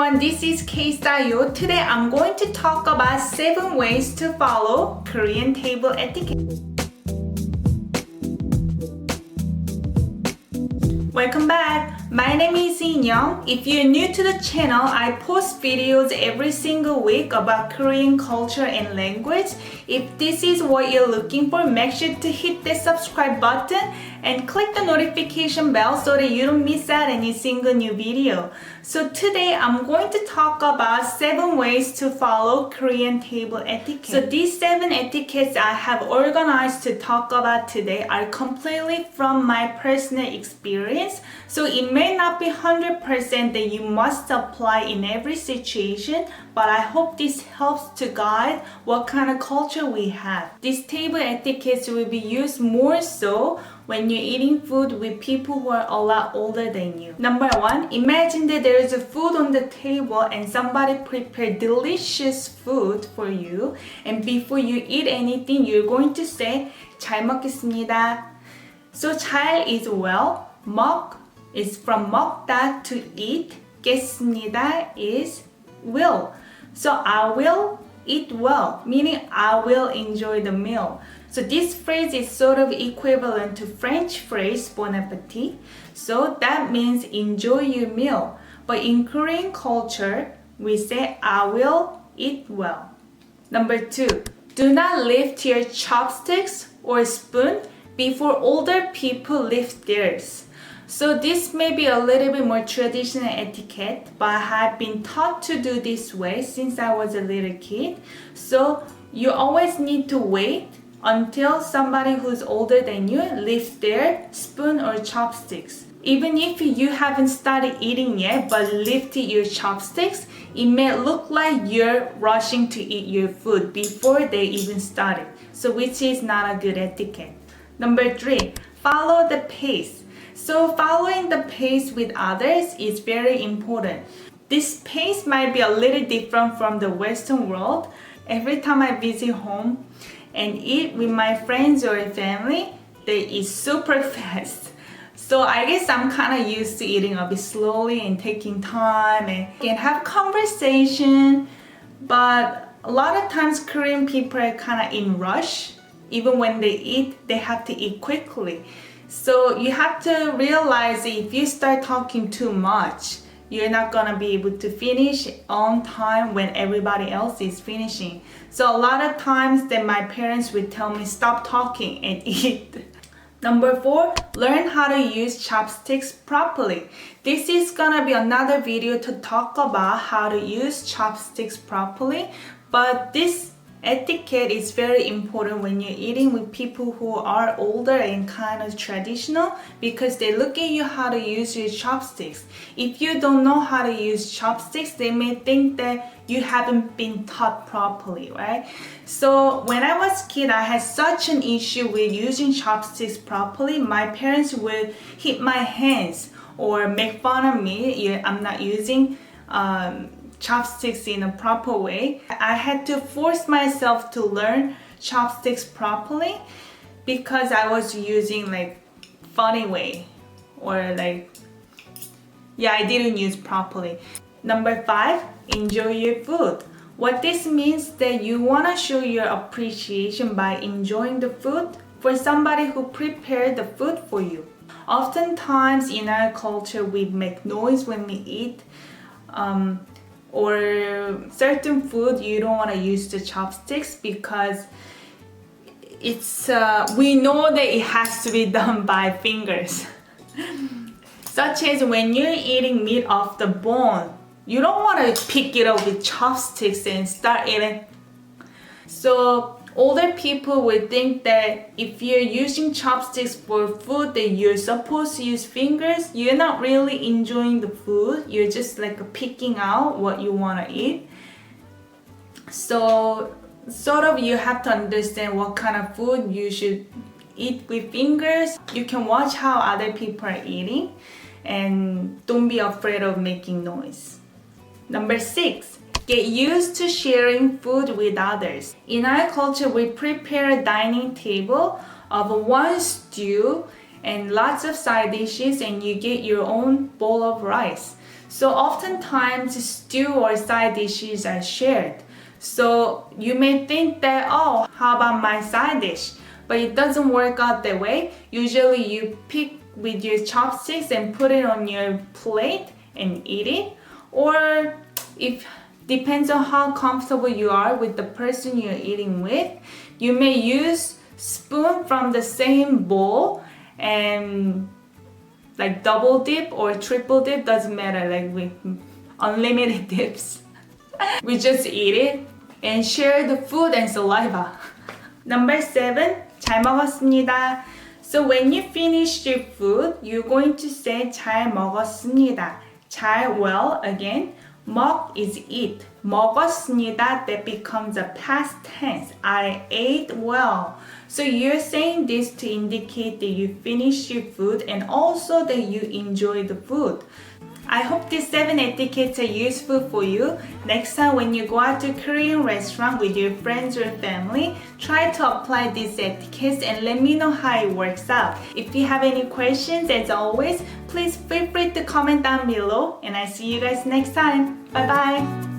everyone, this is K-Style. Today I'm going to talk about 7 ways to follow Korean table etiquette. Welcome back. My name is Young. If you're new to the channel, I post videos every single week about Korean culture and language. If this is what you're looking for, make sure to hit the subscribe button and click the notification bell so that you don't miss out any single new video. So today I'm going to talk about 7 ways to follow Korean table etiquette. So these 7 etiquettes I have organized to talk about today are completely from my personal experience. So it may not be 100% that you must apply in every situation, but I hope this helps to guide what kind of culture we have. These table etiquettes will be used more so when you're eating food with people who are a lot older than you. Number 1, imagine that there is a food on the table and somebody prepared delicious food for you, and before you eat anything, you're going to say 잘 먹겠습니다. So 잘 is well, 먹 is from 먹다 to eat, 겠습니다 is will. So I will eat well, meaning I will enjoy the meal. So this phrase is sort of equivalent to French phrase bon appetit. So that means enjoy your meal. But in Korean culture, we say I will eat well. Number 2, do not lift your chopsticks or spoon before older people lift theirs. So this may be a little bit more traditional etiquette, but I have been taught to do this way since I was a little kid. So you always need to wait until somebody who's older than you lifts their spoon or chopsticks. Even if you haven't started eating yet but lifted your chopsticks, it may look like you're rushing to eat your food before they even started. So which is not a good etiquette. Number 3, follow the pace. So following the pace with others is very important. This pace might be a little different from the Western world. Every time I visit home and eat with my friends or family, they eat super fast. So I guess I'm kind of used to eating a bit slowly and taking time and can have conversation. But a lot of times Korean people are kind of in rush. Even when they eat, they have to eat quickly. So you have to realize that if you start talking too much, you're not gonna be able to finish on time when everybody else is finishing. So a lot of times that my parents would tell me stop talking and eat. Number 4, learn how to use chopsticks properly. This is gonna be another video to talk about how to use chopsticks properly, but this etiquette is very important when you're eating with people who are older and kind of traditional, because they look at you how to use your chopsticks. If you don't know how to use chopsticks, they may think that you haven't been taught properly, right? So when I was a kid, I had such an issue with using chopsticks properly. My parents would hit my hands or make fun of me. I'm not using chopsticks in a proper way. I had to force myself to learn chopsticks properly because I was using like funny way or like, yeah, I didn't use properly. Number 5, enjoy your food. What this means that you want to show your appreciation by enjoying the food for somebody who prepared the food for you. Oftentimes in our culture, we make noise when we eat. Or certain food you don't want to use the chopsticks because it's we know that it has to be done by fingers. Such as when you're eating meat off the bone, you don't want to pick it up with chopsticks and start eating. So older people would think that if you're using chopsticks for food that you're supposed to use fingers, you're not really enjoying the food. You're just like picking out what you want to eat. So sort of you have to understand what kind of food you should eat with fingers. You can watch how other people are eating and don't be afraid of making noise. Number 6, get used to sharing food with others. In our culture, we prepare a dining table of one stew and lots of side dishes, and you get your own bowl of rice. So oftentimes stew or side dishes are shared. So you may think that, oh, how about my side dish? But it doesn't work out that way. Usually you pick with your chopsticks and put it on your plate and eat it. Or if depends on how comfortable you are with the person you're eating with, you may use spoon from the same bowl and like double dip or triple dip, doesn't matter, like with unlimited dips. We just eat it and share the food and saliva. Number 7, 잘 먹었습니다. So when you finish your food, you're going to say 잘 먹었습니다. 잘, well, again, 먹 is eat. 먹었습니다, that becomes a past tense. I ate well. So you're saying this to indicate that you finished your food and also that you enjoy the food. I hope these 7 etiquettes are useful for you. Next time when you go out to a Korean restaurant with your friends or family, try to apply these etiquettes and let me know how it works out. If you have any questions, as always, please feel free to comment down below and I see you guys next time. Bye bye!